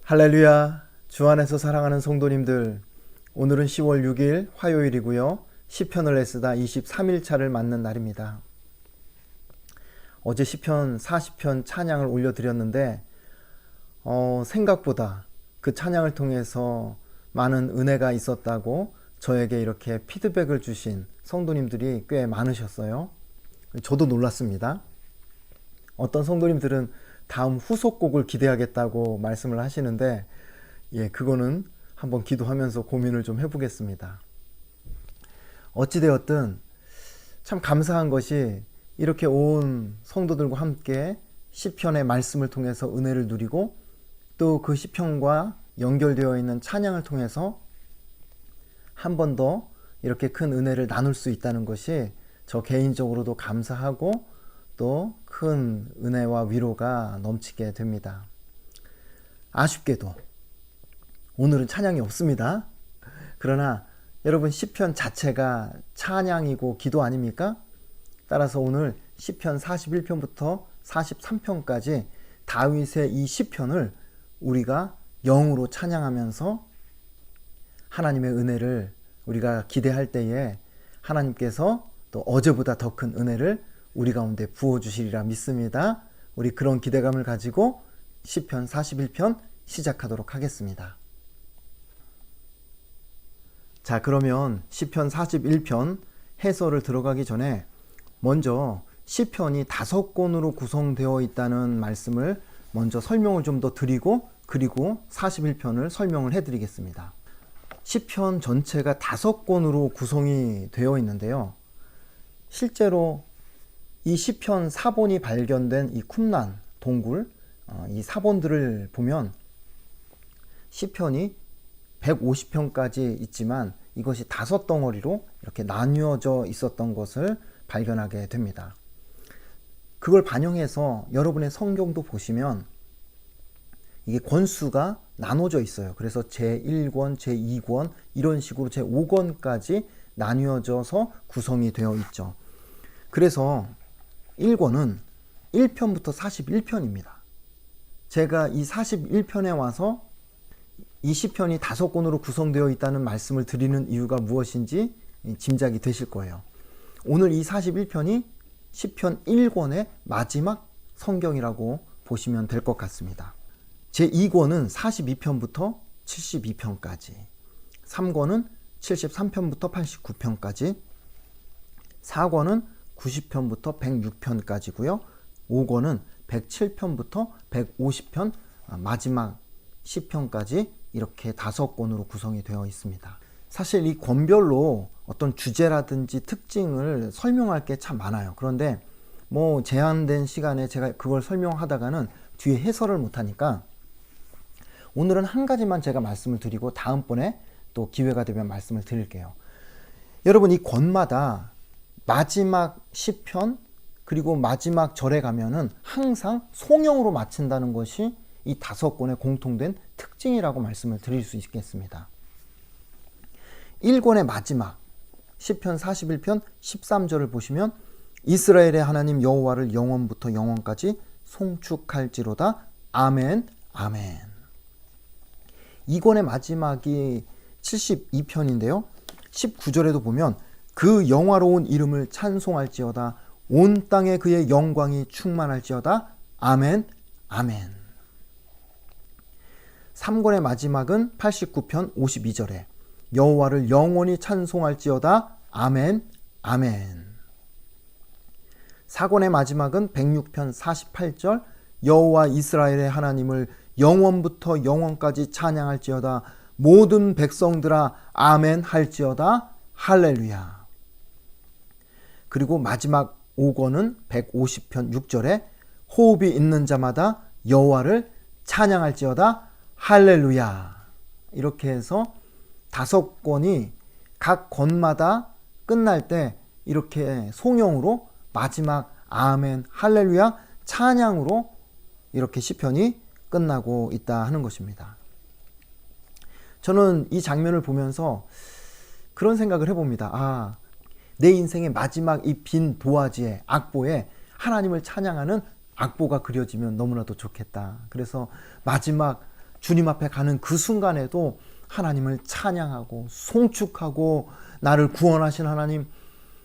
할렐루야. 주 안에서 사랑하는 성도님들, 오늘은 10월 6일 화요일이고요. 시편을 애쓰다 23일차를 맞는 날입니다. 어제 시편 40편 찬양을 올려드렸는데 생각보다 그 찬양을 통해서 많은 은혜가 있었다고 저에게 이렇게 피드백을 주신 성도님들이 꽤 많으셨어요. 저도 놀랐습니다. 어떤 성도님들은 다음 후속곡을 기대하겠다고 말씀을 하시는데, 그거는 한번 기도하면서 고민을 좀 해보겠습니다. 어찌되었든 참 감사한 것이 이렇게 온 성도들과 함께 시편의 말씀을 통해서 은혜를 누리고, 또 그 시편과 연결되어 있는 찬양을 통해서 한 번 더 이렇게 큰 은혜를 나눌 수 있다는 것이 저 개인적으로도 감사하고 또 큰 은혜와 위로가 넘치게 됩니다. 아쉽게도 오늘은 찬양이 없습니다. 그러나 여러분, 시편 자체가 찬양이고 기도 아닙니까? 따라서 오늘 시편 41편부터 43편까지 다윗의 이 시편을 우리가 영으로 찬양하면서 하나님의 은혜를 우리가 기대할 때에 하나님께서 또 어제보다 더 큰 은혜를 우리 가운데 부어주시리라 믿습니다. 우리 그런 기대감을 가지고 시편 41편 시작하도록 하겠습니다. 자, 그러면 시편 41편 해설을 들어가기 전에 먼저 시편이 5권으로 구성되어 있다는 말씀을 먼저 설명을 좀 더 드리고, 그리고 41편을 설명을 해드리겠습니다. 시편 전체가 5권으로 구성이 되어 있는데요. 실제로 이 시편 사본이 발견된 이 쿰란 동굴, 이 사본들을 보면 시편이 150편까지 있지만 이것이 5덩어리로 이렇게 나뉘어져 있었던 것을 발견하게 됩니다. 그걸 반영해서 여러분의 성경도 보시면 이게 권수가 나눠져 있어요. 그래서 제1권, 제2권 이런 식으로 제5권까지 나뉘어져서 구성이 되어 있죠. 그래서 1권은 1편부터 41편입니다. 제가 이 41편에 와서 이 시편이 5권으로 구성되어 있다는 말씀을 드리는 이유가 무엇인지 짐작이 되실 거예요. 오늘 이 41편이 시편 1권의 마지막 성경이라고 보시면 될 것 같습니다. 제2권은 42편부터 72편까지, 3권은 73편부터 89편까지, 4권은 90편부터 106편까지고요. 5권은 107편부터 150편, 마지막 10편까지 이렇게 5권으로 구성이 되어 있습니다. 사실 이 권별로 어떤 주제라든지 특징을 설명할 게 참 많아요. 그런데 제한된 시간에 제가 그걸 설명하다가는 뒤에 해설을 못하니까 오늘은 한 가지만 제가 말씀을 드리고 다음번에 또 기회가 되면 말씀을 드릴게요. 여러분, 이 권마다 마지막 시편 그리고 마지막 절에 가면은 항상 송영으로 마친다는 것이 이 5권의 공통된 특징이라고 말씀을 드릴 수 있겠습니다. 1권의 마지막 시편 41편 13절을 보시면 이스라엘의 하나님 여호와를 영원부터 영원까지 송축할지로다. 아멘, 아멘. 2권의 마지막이 72편인데요. 19절에도 보면 그 영화로운 이름을 찬송할지어다. 온 땅에 그의 영광이 충만할지어다. 아멘, 아멘. 3권의 마지막은 89편 52절에 여호와를 영원히 찬송할지어다. 아멘, 아멘. 4권의 마지막은 106편 48절 여호와 이스라엘의 하나님을 영원부터 영원까지 찬양할지어다. 모든 백성들아 아멘 할지어다. 할렐루야. 그리고 마지막 5권은 150편 6절에 호흡이 있는 자마다 여호와를 찬양할지어다. 할렐루야. 이렇게 해서 5권이 각 권마다 끝날 때 이렇게 송영으로 마지막 아멘, 할렐루야, 찬양으로 이렇게 시편이 끝나고 있다 하는 것입니다. 저는 이 장면을 보면서 그런 생각을 해봅니다. 내 인생의 마지막 이 빈 도화지에, 악보에 하나님을 찬양하는 악보가 그려지면 너무나도 좋겠다. 그래서 마지막 주님 앞에 가는 그 순간에도 하나님을 찬양하고 송축하고 나를 구원하신 하나님,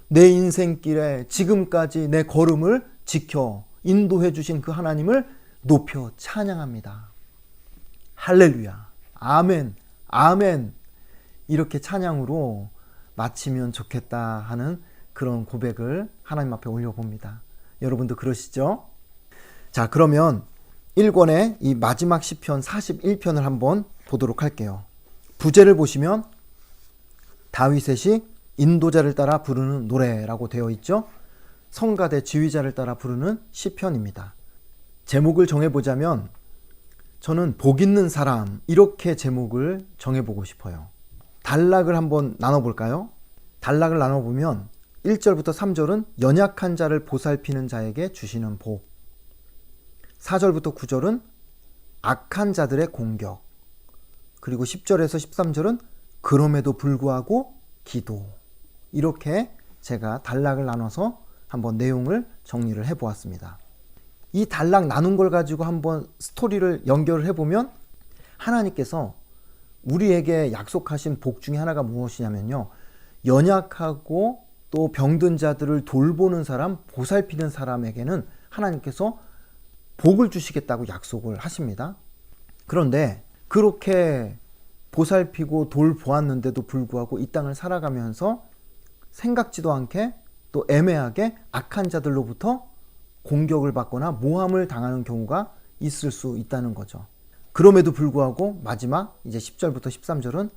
내 인생길에 지금까지 내 걸음을 지켜 인도해 주신 그 하나님을 높여 찬양합니다. 할렐루야, 아멘, 아멘. 이렇게 찬양으로 마치면 좋겠다 하는 그런 고백을 하나님 앞에 올려봅니다. 여러분도 그러시죠? 자, 그러면 1권의 이 마지막 시편 41편을 한번 보도록 할게요. 부제를 보시면 다윗의 인도자를 따라 부르는 노래라고 되어 있죠. 성가대 지휘자를 따라 부르는 시편입니다. 제목을 정해보자면 저는 복 있는 사람, 이렇게 제목을 정해보고 싶어요. 단락을 한번 나눠볼까요? 단락을 나눠보면 1절부터 3절은 연약한 자를 보살피는 자에게 주시는 복, 4절부터 9절은 악한 자들의 공격, 그리고 10절에서 13절은 그럼에도 불구하고 기도. 이렇게 제가 단락을 나눠서 한번 내용을 정리를 해보았습니다. 이 단락 나눈 걸 가지고 한번 스토리를 연결을 해보면 하나님께서 우리에게 약속하신 복 중에 하나가 무엇이냐면요, 연약하고 또 병든 자들을 돌보는 사람, 보살피는 사람에게는 하나님께서 복을 주시겠다고 약속을 하십니다. 그런데 그렇게 보살피고 돌보았는데도 불구하고 이 땅을 살아가면서 생각지도 않게 또 애매하게 악한 자들로부터 공격을 받거나 모함을 당하는 경우가 있을 수 있다는 거죠. 그럼에도 불구하고 마지막 이제 10절부터 13절은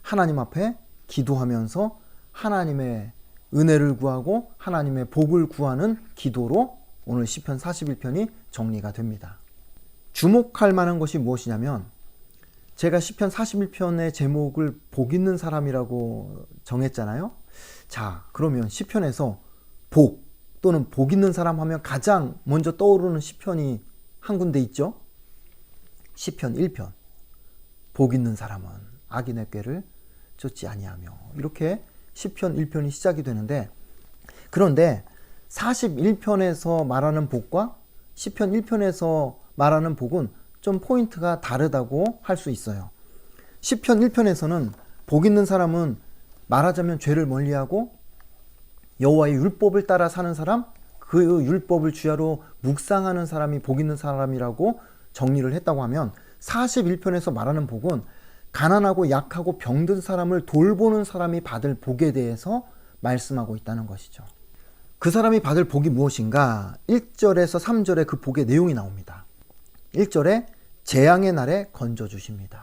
하나님 앞에 기도하면서 하나님의 은혜를 구하고 하나님의 복을 구하는 기도로 오늘 시편 41편이 정리가 됩니다. 주목할 만한 것이 무엇이냐면 제가 시편 41편의 제목을 복 있는 사람이라고 정했잖아요. 자, 그러면 시편에서 복 또는 복 있는 사람 하면 가장 먼저 떠오르는 시편이 한 군데 있죠. 시편 1편. 복 있는 사람은 악인의 꾀를 쫓지 아니하며, 이렇게 시편 1편이 시작이 되는데, 그런데 41편에서 말하는 복과 시편 1편에서 말하는 복은 좀 포인트가 다르다고 할 수 있어요. 시편 1편에서는 복 있는 사람은 말하자면 죄를 멀리하고 여호와의 율법을 따라 사는 사람, 그 율법을 주야로 묵상하는 사람이 복 있는 사람이라고 정리를 했다고 하면, 41편에서 말하는 복은 가난하고 약하고 병든 사람을 돌보는 사람이 받을 복에 대해서 말씀하고 있다는 것이죠. 그 사람이 받을 복이 무엇인가? 1절에서 3절에 그 복의 내용이 나옵니다. 1절에 재앙의 날에 건져주십니다.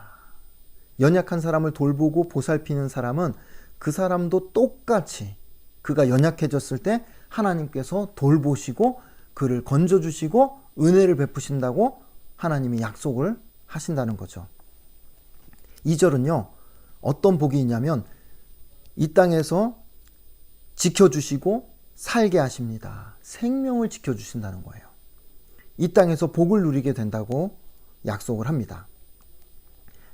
연약한 사람을 돌보고 보살피는 사람은 그 사람도 똑같이 그가 연약해졌을 때 하나님께서 돌보시고 그를 건져주시고 은혜를 베푸신다고 하나님이 약속을 하신다는 거죠. 2절은요, 어떤 복이 있냐면 이 땅에서 지켜주시고 살게 하십니다. 생명을 지켜주신다는 거예요. 이 땅에서 복을 누리게 된다고 약속을 합니다.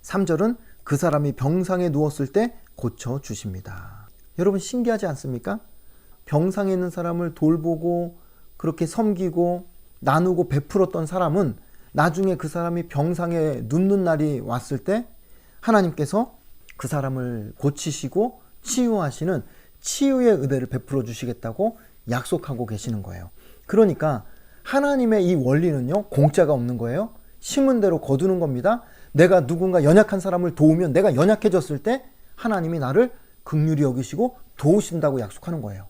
3절은 그 사람이 병상에 누웠을 때 고쳐주십니다. 여러분 신기하지 않습니까? 병상에 있는 사람을 돌보고 그렇게 섬기고 나누고 베풀었던 사람은 나중에 그 사람이 병상에 눕는 날이 왔을 때 하나님께서 그 사람을 고치시고 치유하시는 치유의 은혜를 베풀어 주시겠다고 약속하고 계시는 거예요. 그러니까 하나님의 이 원리는요, 공짜가 없는 거예요. 심은 대로 거두는 겁니다. 내가 누군가 연약한 사람을 도우면 내가 연약해졌을 때 하나님이 나를 긍휼히 여기시고 도우신다고 약속하는 거예요.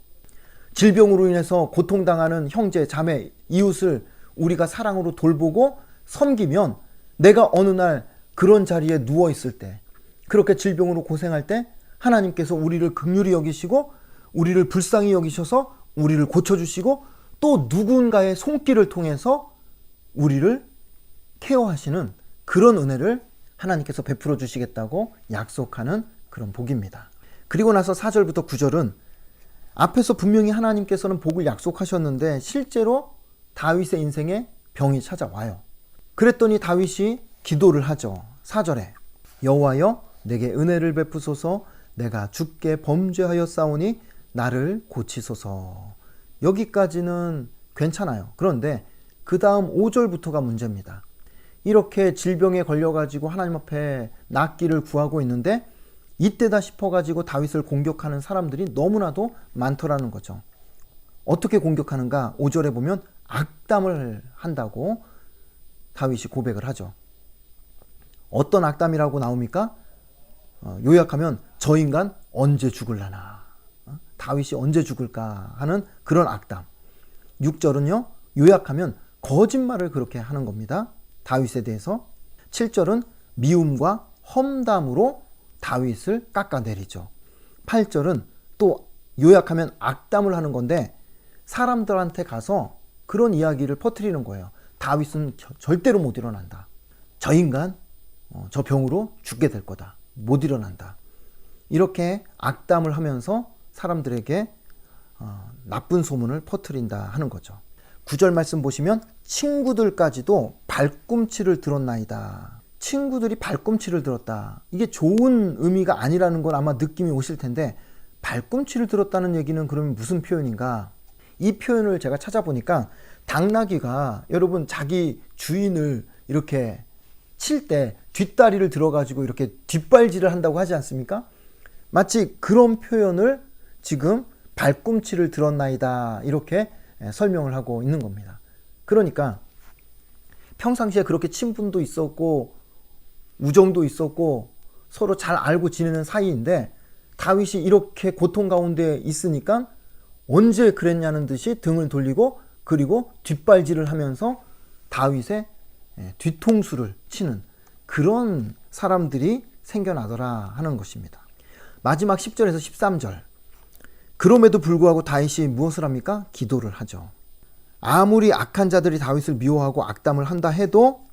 질병으로 인해서 고통당하는 형제, 자매, 이웃을 우리가 사랑으로 돌보고 섬기면 내가 어느 날 그런 자리에 누워 있을 때, 그렇게 질병으로 고생할 때 하나님께서 우리를 긍휼히 여기시고 우리를 불쌍히 여기셔서 우리를 고쳐주시고 또 누군가의 손길을 통해서 우리를 케어하시는 그런 은혜를 하나님께서 베풀어 주시겠다고 약속하는 그런 복입니다. 그리고 나서 4절부터 9절은 앞에서 분명히 하나님께서는 복을 약속하셨는데 실제로 다윗의 인생에 병이 찾아와요. 그랬더니 다윗이 기도를 하죠. 4절에 여호와여 내게 은혜를 베푸소서, 내가 주께 범죄하였사오니 나를 고치소서. 여기까지는 괜찮아요. 그런데 그 다음 5절부터가 문제입니다. 이렇게 질병에 걸려가지고 하나님 앞에 낫기를 구하고 있는데 이때다 싶어가지고 다윗을 공격하는 사람들이 너무나도 많더라는 거죠. 어떻게 공격하는가? 5절에 보면 악담을 한다고 다윗이 고백을 하죠. 어떤 악담이라고 나옵니까? 요약하면 저 인간 언제 죽을라나, 다윗이 언제 죽을까 하는 그런 악담. 6절은요, 요약하면 거짓말을 그렇게 하는 겁니다, 다윗에 대해서. 7절은 미움과 험담으로 다윗을 깎아내리죠. 8절은 또 요약하면 악담을 하는 건데 사람들한테 가서 그런 이야기를 퍼뜨리는 거예요. 다윗은 절대로 못 일어난다. 저 인간 저 병으로 죽게 될 거다. 못 일어난다. 이렇게 악담을 하면서 사람들에게 나쁜 소문을 퍼뜨린다 하는 거죠. 9절 말씀 보시면 친구들까지도 발꿈치를 들었나이다. 친구들이 발꿈치를 들었다. 이게 좋은 의미가 아니라는 건 아마 느낌이 오실 텐데, 발꿈치를 들었다는 얘기는 그러면 무슨 표현인가? 이 표현을 제가 찾아보니까 당나귀가 여러분 자기 주인을 이렇게 칠 때 뒷다리를 들어가지고 이렇게 뒷발질을 한다고 하지 않습니까? 마치 그런 표현을 지금 발꿈치를 들었나이다 이렇게 설명을 하고 있는 겁니다. 그러니까 평상시에 그렇게 친분도 있었고 우정도 있었고 서로 잘 알고 지내는 사이인데 다윗이 이렇게 고통 가운데 있으니까 언제 그랬냐는 듯이 등을 돌리고 그리고 뒷발질을 하면서 다윗의 뒤통수를 치는 그런 사람들이 생겨나더라 하는 것입니다. 마지막 10절에서 13절. 그럼에도 불구하고 다윗이 무엇을 합니까? 기도를 하죠. 아무리 악한 자들이 다윗을 미워하고 악담을 한다 해도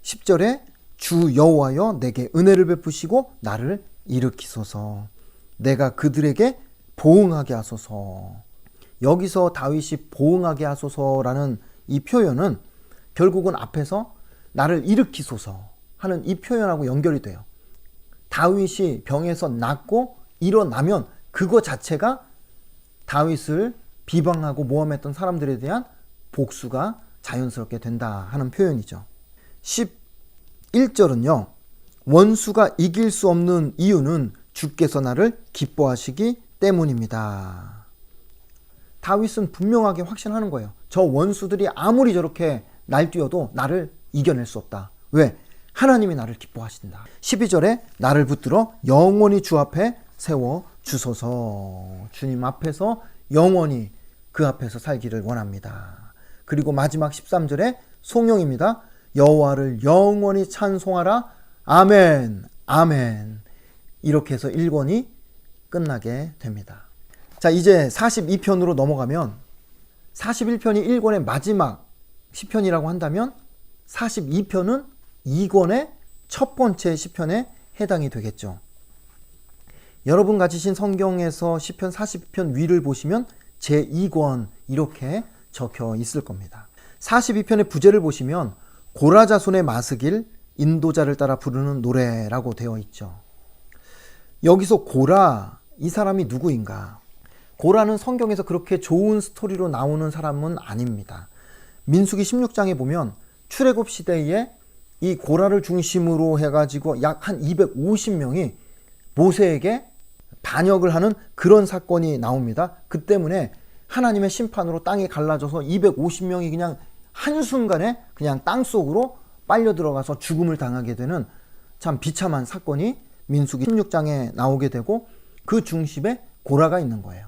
10절에 주 여호와여 내게 은혜를 베푸시고 나를 일으키소서, 내가 그들에게 보응하게 하소서. 여기서 다윗이 보응하게 하소서라는 이 표현은 결국은 앞에서 나를 일으키소서 하는 이 표현하고 연결이 돼요. 다윗이 병에서 낫고 일어나면 그거 자체가 다윗을 비방하고 모함했던 사람들에 대한 복수가 자연스럽게 된다 하는 표현이죠. 11절은요. 원수가 이길 수 없는 이유는 주께서 나를 기뻐하시기 때문입니다. 다윗은 분명하게 확신하는 거예요. 저 원수들이 아무리 저렇게 날뛰어도 나를 이겨낼 수 없다. 왜? 하나님이 나를 기뻐하신다. 12절에 나를 붙들어 영원히 주 앞에 세워 주소서. 주님 앞에서 영원히 그 앞에서 살기를 원합니다. 그리고 마지막 13절에 송영입니다. 여호와를 영원히 찬송하라. 아멘, 아멘. 이렇게 해서 1권이 끝나게 됩니다. 자, 이제 42편으로 넘어가면 41편이 1권의 마지막 시편이라고 한다면 42편은 2권의 첫 번째 시편에 해당이 되겠죠. 여러분 가지신 성경에서 시편 42편 위를 보시면 제2권 이렇게 적혀 있을 겁니다. 42편의 부제를 보시면 고라 자손의 마스길 인도자를 따라 부르는 노래라고 되어 있죠. 여기서 고라, 이 사람이 누구인가? 고라는 성경에서 그렇게 좋은 스토리로 나오는 사람은 아닙니다. 민수기 16장에 보면 출애굽 시대에 이 고라를 중심으로 해가지고 약 한 250명이 모세에게 반역을 하는 그런 사건이 나옵니다. 그 때문에 하나님의 심판으로 땅이 갈라져서 250명이 그냥 한순간에 그냥 땅속으로 빨려 들어가서 죽음을 당하게 되는 참 비참한 사건이 민수기 16장에 나오게 되고 그 중심에 고라가 있는 거예요.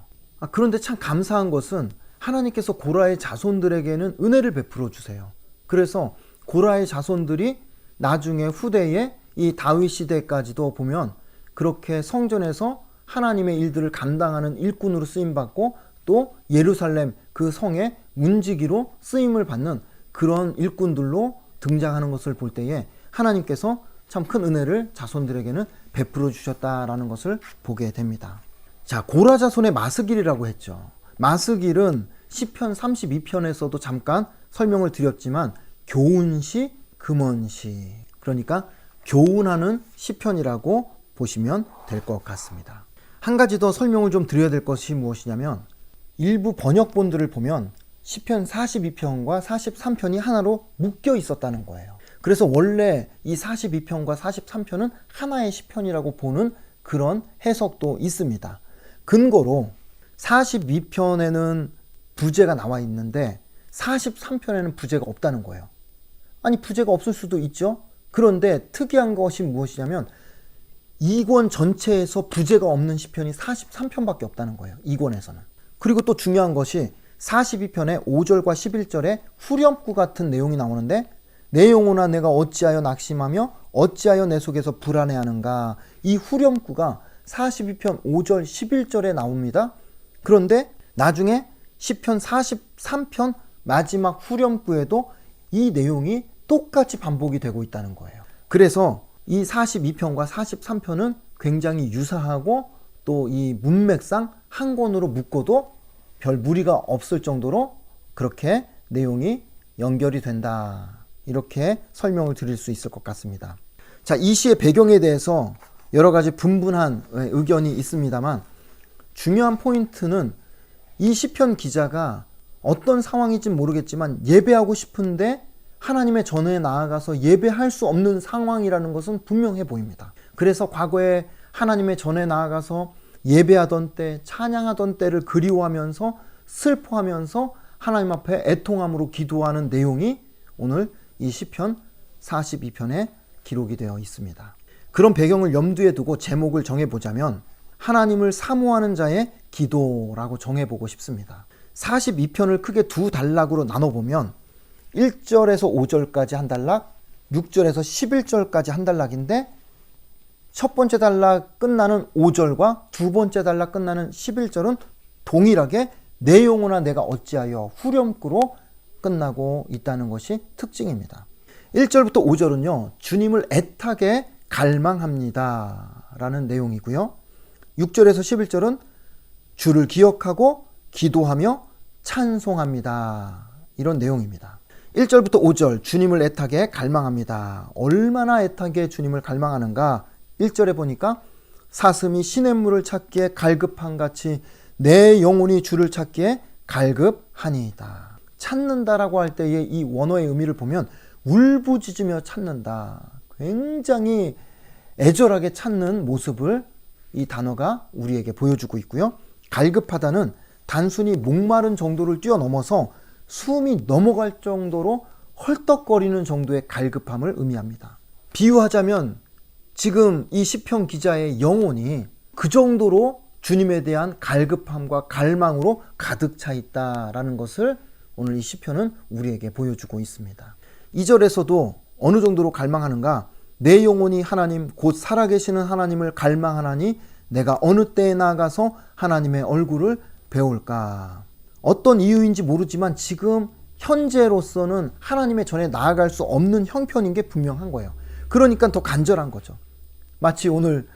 그런데 참 감사한 것은 하나님께서 고라의 자손들에게는 은혜를 베풀어 주세요. 그래서 고라의 자손들이 나중에 후대에 이 다윗 시대까지도 보면 그렇게 성전에서 하나님의 일들을 감당하는 일꾼으로 쓰임받고 또 예루살렘 그 성의 문지기로 쓰임을 받는 그런 일꾼들로 등장하는 것을 볼 때에 하나님께서 참 큰 은혜를 자손들에게는 베풀어 주셨다라는 것을 보게 됩니다. 자, 고라 자손의 마스길이라고 했죠. 마스길은 시편 32편에서도 잠깐 설명을 드렸지만 교훈시, 금언시, 그러니까 교훈하는 시편이라고 보시면 될 것 같습니다. 한 가지 더 설명을 좀 드려야 될 것이 무엇이냐면 일부 번역본들을 보면 시편 42편과 43편이 하나로 묶여 있었다는 거예요. 그래서 원래 이 42편과 43편은 하나의 시편이라고 보는 그런 해석도 있습니다. 근거로 42편에는 부제가 나와 있는데 43편에는 부제가 없다는 거예요. 아니, 부제가 없을 수도 있죠. 그런데 특이한 것이 무엇이냐면 2권 전체에서 부제가 없는 시편이 43편밖에 없다는 거예요. 2권에서는. 그리고 또 중요한 것이 42편의 5절과 11절에 후렴구 같은 내용이 나오는데 내 영혼아 내가 어찌하여 낙심하며 어찌하여 내 속에서 불안해하는가. 이 후렴구가 42편 5절 11절에 나옵니다. 그런데 나중에 시편 43편 마지막 후렴구에도 이 내용이 똑같이 반복이 되고 있다는 거예요. 그래서 이 42편과 43편은 굉장히 유사하고 또 이 문맥상 한 권으로 묶어도 별 무리가 없을 정도로 그렇게 내용이 연결이 된다. 이렇게 설명을 드릴 수 있을 것 같습니다. 자, 이 시의 배경에 대해서 여러 가지 분분한 의견이 있습니다만 중요한 포인트는 이 시편 기자가 어떤 상황인지는 모르겠지만 예배하고 싶은데 하나님의 전에 나아가서 예배할 수 없는 상황이라는 것은 분명해 보입니다. 그래서 과거에 하나님의 전에 나아가서 예배하던 때, 찬양하던 때를 그리워하면서 슬퍼하면서 하나님 앞에 애통함으로 기도하는 내용이 오늘 이 시편 42편에 기록이 되어 있습니다. 그런 배경을 염두에 두고 제목을 정해보자면 하나님을 사모하는 자의 기도라고 정해보고 싶습니다. 42편을 크게 두 단락으로 나눠보면 1절에서 5절까지 한 단락, 6절에서 11절까지 한 단락인데 첫 번째 단락 끝나는 5절과 두 번째 단락 끝나는 11절은 동일하게 내 영혼아 내가 어찌하여 후렴구로 끝나고 있다는 것이 특징입니다. 1절부터 5절은요, 주님을 애타게 갈망합니다 라는 내용이고요. 6절에서 11절은 주를 기억하고 기도하며 찬송합니다. 이런 내용입니다. 1절부터 5절 주님을 애타게 갈망합니다. 얼마나 애타게 주님을 갈망하는가? 1절에 보니까 사슴이 시냇물을 찾기에 갈급한 같이 내 영혼이 주를 찾기에 갈급하니이다. 찾는다라고 할 때의 이 원어의 의미를 보면 울부짖으며 찾는다. 굉장히 애절하게 찾는 모습을 이 단어가 우리에게 보여주고 있고요. 갈급하다는 단순히 목마른 정도를 뛰어넘어서 숨이 넘어갈 정도로 헐떡거리는 정도의 갈급함을 의미합니다. 비유하자면 지금 이 시편 기자의 영혼이 그 정도로 주님에 대한 갈급함과 갈망으로 가득 차 있다라는 것을 오늘 이 시편은 우리에게 보여주고 있습니다. 2절에서도 어느 정도로 갈망하는가? 내 영혼이 하나님 곧 살아계시는 하나님을 갈망하나니 내가 어느 때에 나아가서 하나님의 얼굴을 배울까? 어떤 이유인지 모르지만 지금 현재로서는 하나님의 전에 나아갈 수 없는 형편인 게 분명한 거예요. 그러니까 더 간절한 거죠. 마치 오늘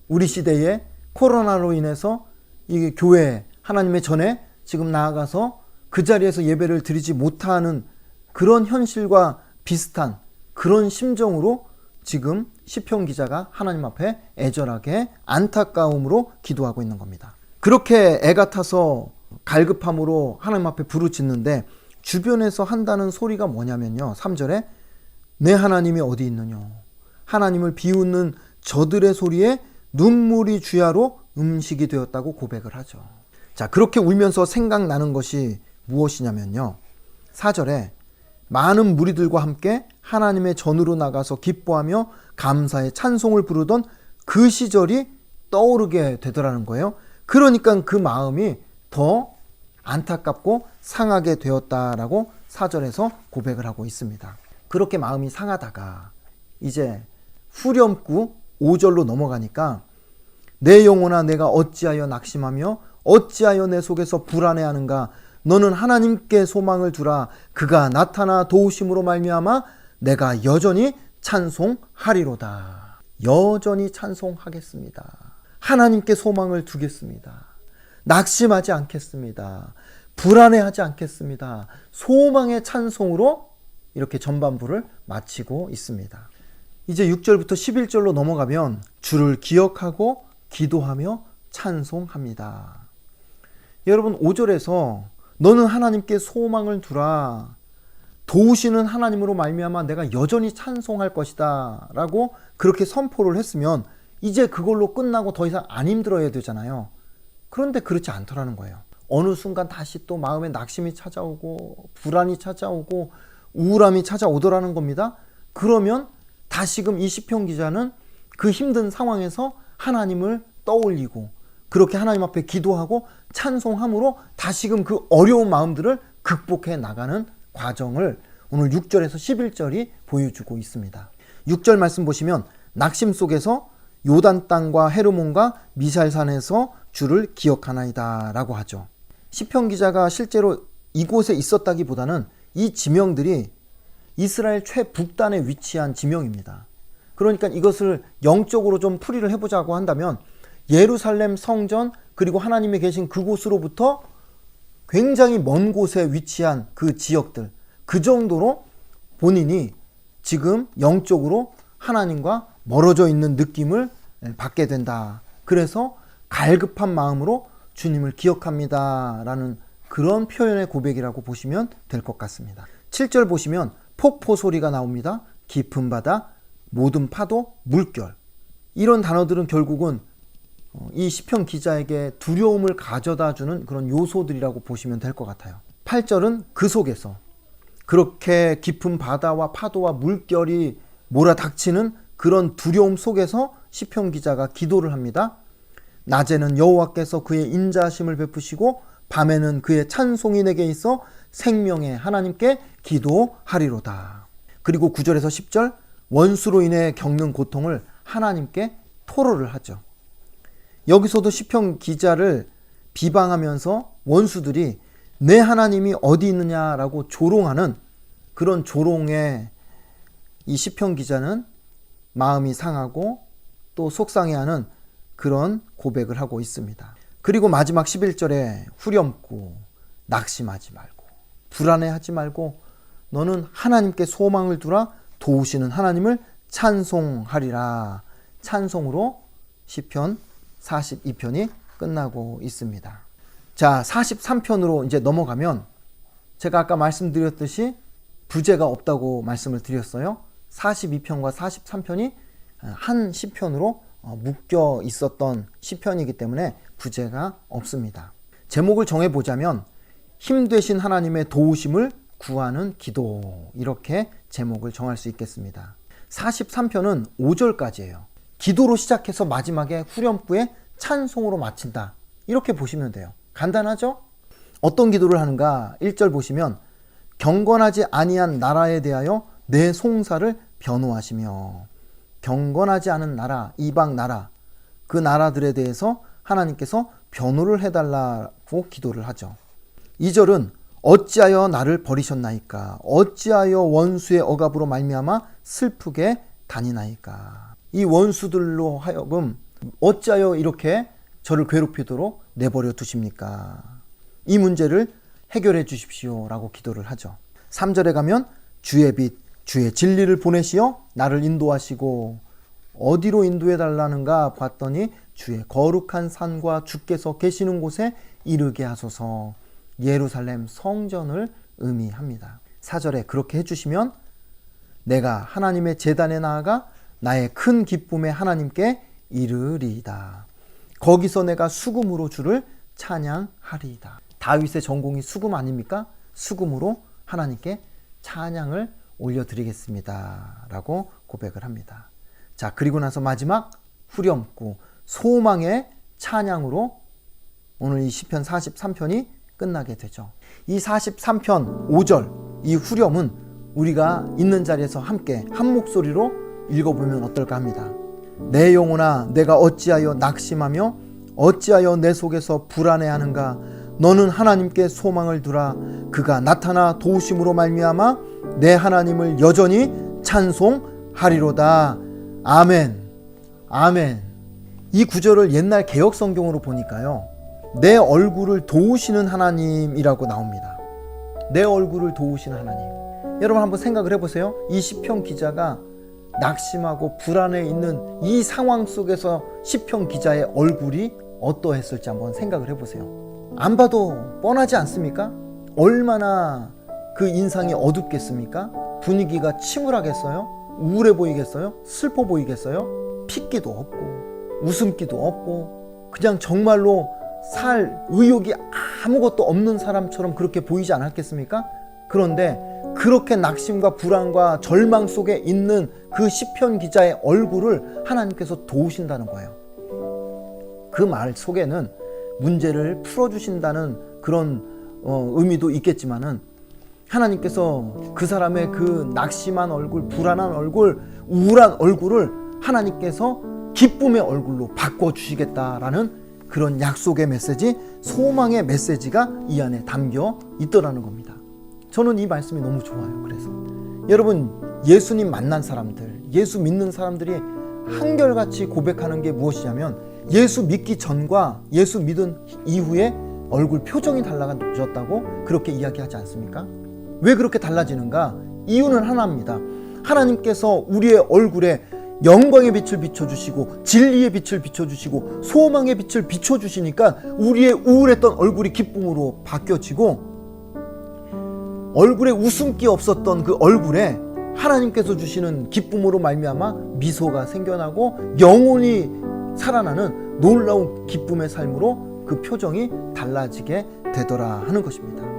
우리 시대에 코로나로 인해서 이 교회 하나님의 전에 지금 나아가서 그 자리에서 예배를 드리지 못하는 그런 현실과 비슷한 그런 심정으로 지금 시편 기자가 하나님 앞에 애절하게 안타까움으로 기도하고 있는 겁니다. 그렇게 애가 타서 갈급함으로 하나님 앞에 부르짖는데 주변에서 한다는 소리가 뭐냐면요. 3절에 내 하나님이 어디 있느냐. 하나님을 비웃는 저들의 소리에 눈물이 주야로 음식이 되었다고 고백을 하죠. 자, 그렇게 울면서 생각나는 것이 무엇이냐면요. 4절에 많은 무리들과 함께 하나님의 전으로 나가서 기뻐하며 감사의 찬송을 부르던 그 시절이 떠오르게 되더라는 거예요. 그러니까 그 마음이 더 안타깝고 상하게 되었다라고 4절에서 고백을 하고 있습니다. 그렇게 마음이 상하다가 이제 후렴구 5절로 넘어가니까 내 영혼아 내가 어찌하여 낙심하며 어찌하여 내 속에서 불안해하는가. 너는 하나님께 소망을 두라. 그가 나타나 도우심으로 말미암아 내가 여전히 찬송하리로다. 여전히 찬송하겠습니다. 하나님께 소망을 두겠습니다. 낙심하지 않겠습니다. 불안해하지 않겠습니다. 소망의 찬송으로 이렇게 전반부를 마치고 있습니다. 이제 6절부터 11절로 넘어가면 주를 기억하고 기도하며 찬송합니다. 여러분 5절에서 너는 하나님께 소망을 두라. 도우시는 하나님으로 말미암아 내가 여전히 찬송할 것이다 라고 그렇게 선포를 했으면 이제 그걸로 끝나고 더 이상 안 힘들어야 되잖아요. 그런데 그렇지 않더라는 거예요. 어느 순간 다시 또 마음에 낙심이 찾아오고 불안이 찾아오고 우울함이 찾아오더라는 겁니다. 그러면 다시금 이 시편 기자는 그 힘든 상황에서 하나님을 떠올리고 그렇게 하나님 앞에 기도하고 찬송함으로 다시금 그 어려운 마음들을 극복해 나가는 과정을 오늘 6절에서 11절이 보여주고 있습니다. 6절 말씀 보시면 낙심 속에서 요단 땅과 헤르몬과 미살산에서 주를 기억하나이다 라고 하죠. 시편 기자가 실제로 이곳에 있었다기보다는 이 지명들이 이스라엘 최북단에 위치한 지명입니다. 그러니까 이것을 영적으로 좀 풀이를 해보자고 한다면 예루살렘 성전 그리고 하나님이 계신 그곳으로부터 굉장히 먼 곳에 위치한 그 지역들, 그 정도로 본인이 지금 영적으로 하나님과 멀어져 있는 느낌을 받게 된다. 그래서 갈급한 마음으로 주님을 기억합니다 라는 그런 표현의 고백이라고 보시면 될 것 같습니다. 7절 보시면 폭포 소리가 나옵니다. 깊은 바다, 모든 파도, 물결. 이런 단어들은 결국은 이 시편 기자에게 두려움을 가져다 주는 그런 요소들이라고 보시면 될 것 같아요. 8절은 그 속에서 그렇게 깊은 바다와 파도와 물결이 몰아닥치는 그런 두려움 속에서 시편 기자가 기도를 합니다. 낮에는 여호와께서 그의 인자하심을 베푸시고 밤에는 그의 찬송이 내게 있어 생명의 하나님께 기도하리로다. 그리고 9절에서 10절 원수로 인해 겪는 고통을 하나님께 토로를 하죠. 여기서도 시편 기자를 비방하면서 원수들이 내 하나님이 어디 있느냐라고 조롱하는 그런 조롱에 이 시편 기자는 마음이 상하고 또 속상해하는 그런 고백을 하고 있습니다. 그리고 마지막 11절에 후렴구 낙심하지 말고 불안해하지 말고 너는 하나님께 소망을 두라 도우시는 하나님을 찬송하리라. 찬송으로 시편 42편이 끝나고 있습니다. 자, 43편으로 이제 넘어가면 제가 아까 말씀드렸듯이 부제가 없다고 말씀을 드렸어요. 42편과 43편이 한 시편으로 묶여 있었던 시편이기 때문에 부제가 없습니다. 제목을 정해보자면 힘 되신 하나님의 도우심을 구하는 기도, 이렇게 제목을 정할 수 있겠습니다. 43편은 5절까지예요. 기도로 시작해서 마지막에 후렴구에 찬송으로 마친다, 이렇게 보시면 돼요. 간단하죠? 어떤 기도를 하는가? 1절 보시면 경건하지 아니한 나라에 대하여 내 송사를 변호하시며, 경건하지 않은 나라, 이방 나라, 그 나라들에 대해서 하나님께서 변호를 해달라고 기도를 하죠. 2절은 어찌하여 나를 버리셨나이까, 어찌하여 원수의 억압으로 말미암아 슬프게 다니나이까. 이 원수들로 하여금 어찌하여 이렇게 저를 괴롭히도록 내버려 두십니까? 이 문제를 해결해 주십시오 라고 기도를 하죠. 3절에 가면 주의 빛, 주의 진리를 보내시어 나를 인도하시고, 어디로 인도해 달라는가 봤더니 주의 거룩한 산과 주께서 계시는 곳에 이르게 하소서. 예루살렘 성전을 의미합니다. 4절에 그렇게 해주시면 내가 하나님의 제단에 나아가 나의 큰 기쁨에 하나님께 이르리이다. 거기서 내가 수금으로 주를 찬양하리이다. 다윗의 전공이 수금 아닙니까? 수금으로 하나님께 찬양을 올려드리겠습니다 라고 고백을 합니다. 자, 그리고 나서 마지막 후렴구 소망의 찬양으로 오늘 이 시편 43편이 끝나게 되죠. 이 43편 5절 이 후렴은 우리가 있는 자리에서 함께 한 목소리로 읽어보면 어떨까 합니다. 내 영혼아 내가 어찌하여 낙심하며 어찌하여 내 속에서 불안해하는가. 너는 하나님께 소망을 두라. 그가 나타나 도우심으로 말미암아 내 하나님을 여전히 찬송하리로다. 아멘. 아멘. 이 구절을 옛날 개역 성경으로 보니까요, 내 얼굴을 도우시는 하나님이라고 나옵니다. 내 얼굴을 도우시는 하나님. 여러분 한번 생각을 해보세요. 이 시편 기자가 낙심하고 불안해 있는 이 상황 속에서 시편 기자의 얼굴이 어떠했을지 한번 생각을 해보세요. 안 봐도 뻔하지 않습니까? 얼마나 그 그 인상이 어둡겠습니까? 분위기가 침울하겠어요? 우울해 보이겠어요? 슬퍼 보이겠어요? 핏기도 없고 웃음기도 없고 그냥 정말로 살 의욕이 아무것도 없는 사람처럼 그렇게 보이지 않았겠습니까? 그런데 그렇게 낙심과 불안과 절망 속에 있는 그 시편 기자의 얼굴을 하나님께서 도우신다는 거예요. 그 말 속에는 문제를 풀어주신다는 그런 의미도 있겠지만은 하나님께서 그 사람의 그 낙심한 얼굴, 불안한 얼굴, 우울한 얼굴을 하나님께서 기쁨의 얼굴로 바꿔주시겠다라는 그런 약속의 메시지, 소망의 메시지가 이 안에 담겨 있더라는 겁니다. 저는 이 말씀이 너무 좋아요. 그래서 여러분, 예수님 만난 사람들, 예수 믿는 사람들이 한결같이 고백하는 게 무엇이냐면 예수 믿기 전과 예수 믿은 이후에 얼굴 표정이 달라졌다고 그렇게 이야기하지 않습니까? 왜 그렇게 달라지는가? 이유는 하나입니다. 하나님께서 우리의 얼굴에 영광의 빛을 비춰주시고 진리의 빛을 비춰주시고 소망의 빛을 비춰주시니까 우리의 우울했던 얼굴이 기쁨으로 바뀌어지고 얼굴에 웃음기 없었던 그 얼굴에 하나님께서 주시는 기쁨으로 말미암아 미소가 생겨나고 영혼이 살아나는 놀라운 기쁨의 삶으로 그 표정이 달라지게 되더라 하는 것입니다.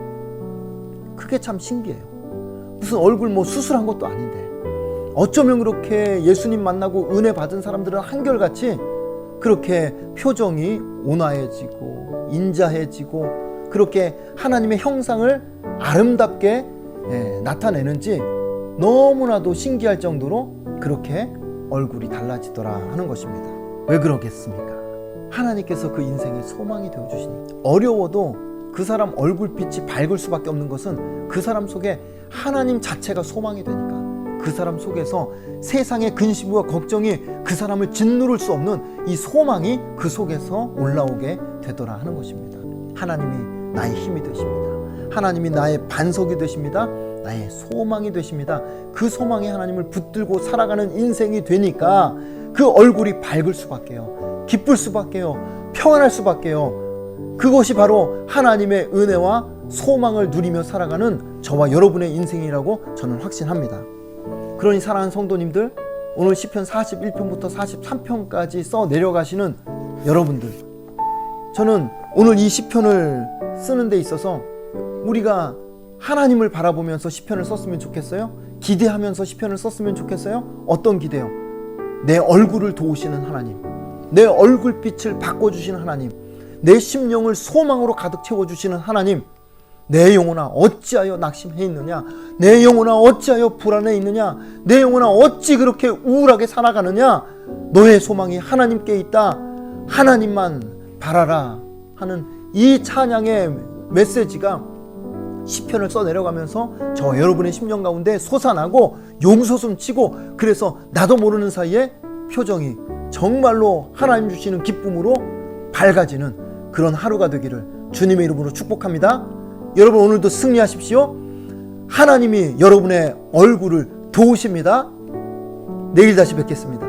그게 참 신기해요. 무슨 얼굴 뭐 수술한 것도 아닌데 어쩌면 그렇게 예수님 만나고 은혜 받은 사람들은 한결같이 그렇게 표정이 온화해지고 인자해지고 그렇게 하나님의 형상을 아름답게 나타내는지 너무나도 신기할 정도로 그렇게 얼굴이 달라지더라 하는 것입니다. 왜 그러겠습니까? 하나님께서 그 인생의 소망이 되어주시니까. 어려워도 그 사람 얼굴빛이 밝을 수밖에 없는 것은 그 사람 속에 하나님 자체가 소망이 되니까 그 사람 속에서 세상의 근심과 걱정이 그 사람을 짓누를 수 없는 이 소망이 그 속에서 올라오게 되더라 하는 것입니다. 하나님이 나의 힘이 되십니다. 하나님이 나의 반석이 되십니다. 나의 소망이 되십니다. 그 소망에 하나님을 붙들고 살아가는 인생이 되니까 그 얼굴이 밝을 수밖에요. 기쁠 수밖에요. 평안할 수밖에요. 그것이 바로 하나님의 은혜와 소망을 누리며 살아가는 저와 여러분의 인생이라고 저는 확신합니다. 그러니 사랑하는 성도님들, 오늘 시편 41편부터 43편까지 써 내려가시는 여러분들, 저는 오늘 이 시편을 쓰는 데 있어서 우리가 하나님을 바라보면서 시편을 썼으면 좋겠어요? 기대하면서 시편을 썼으면 좋겠어요? 어떤 기대요? 내 얼굴을 도우시는 하나님, 내 얼굴빛을 바꿔주시는 하나님, 내 심령을 소망으로 가득 채워주시는 하나님, 내 영혼아 어찌하여 낙심해 있느냐, 내 영혼아 어찌하여 불안해 있느냐, 내 영혼아 어찌 그렇게 우울하게 살아가느냐, 너의 소망이 하나님께 있다, 하나님만 바라라 하는 이 찬양의 메시지가 시편을 써내려가면서 저 여러분의 심령 가운데 솟아나고 용솟음 치고, 그래서 나도 모르는 사이에 표정이 정말로 하나님 주시는 기쁨으로 밝아지는 그런 하루가 되기를 주님의 이름으로 축복합니다. 여러분, 오늘도 승리하십시오. 하나님이 여러분의 얼굴을 도우십니다. 내일 다시 뵙겠습니다.